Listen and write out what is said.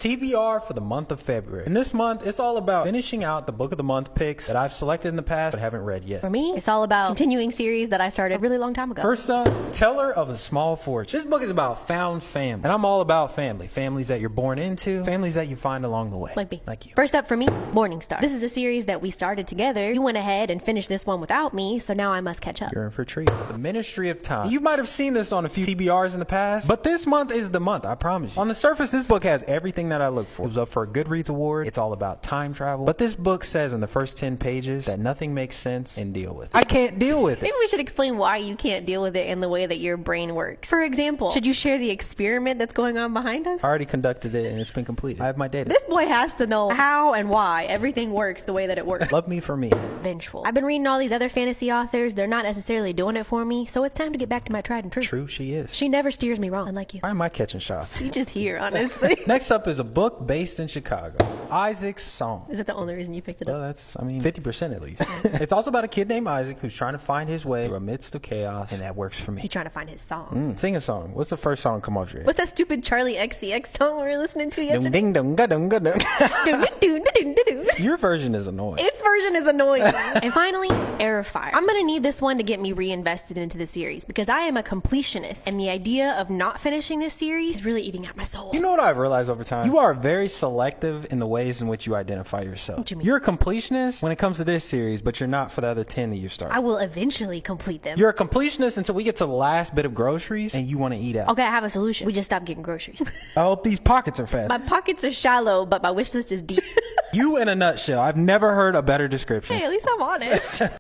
TBR for the month of February. In this month, it's all about finishing out the book of the month picks that I've selected in the past but haven't read yet. For me, it's all about continuing series that I started a really long time ago. First up, Teller of a Small Fortune. This book is about found family, and I'm all about family. Families that you're born into, families that you find along the way. Like me. Like you. First up for me, Morning Star. This is a series that we started together. You went ahead and finished this one without me, so now I must catch up. You're in for a treat. The Ministry of Time. You might have seen this on a few TBRs in the past, but this month is the month, I promise you. On the surface, this book has everything that I look for. It was up for a Goodreads award. It's all about time travel. But this book says in the first 10 pages that nothing makes sense and deal with it. I can't deal with it. Maybe we should explain why you can't deal with it in the way that your brain works. For example, should you share the experiment that's going on behind us? I already conducted it and it's been completed. I have my data. This boy has to know how and why everything works the way that it works. Love me for me. Vengeful. I've been reading all these other fantasy authors. They're not necessarily doing it for me, so it's time to get back to my tried and true. True, she is. She never steers me wrong, unlike you. Why am I catching shots? She just here, honestly. Next up is a book based in Chicago. Isaac's Song. Is that the only reason you picked it up? Well, that's, 50% at least. It's also about a kid named Isaac who's trying to find his way through a midst of chaos, and that works for me. He's trying to find his song. Sing a song. What's the first song come off your head? What's that stupid Charlie XCX song we were listening to yesterday? Ding dong ga dong ga dong. Your version is annoying. Its version is annoying. And finally, Air Fire. I'm gonna need this one to get me reinvested into the series because I am a completionist, and the idea of not finishing this series is really eating at my soul. You know what I've realized over time? You are very selective in the ways in which you identify yourself. What do you mean? You're a completionist when it comes to this series, but you're not for the other 10 that you started. I will eventually complete them. You're a completionist until we get to the last bit of groceries and you want to eat out. Okay, I have a solution. We just stop getting groceries. I hope these pockets are fat. My pockets are shallow, but my wish list is deep. You in a nutshell. I've never heard a better description. Hey, at least I'm honest.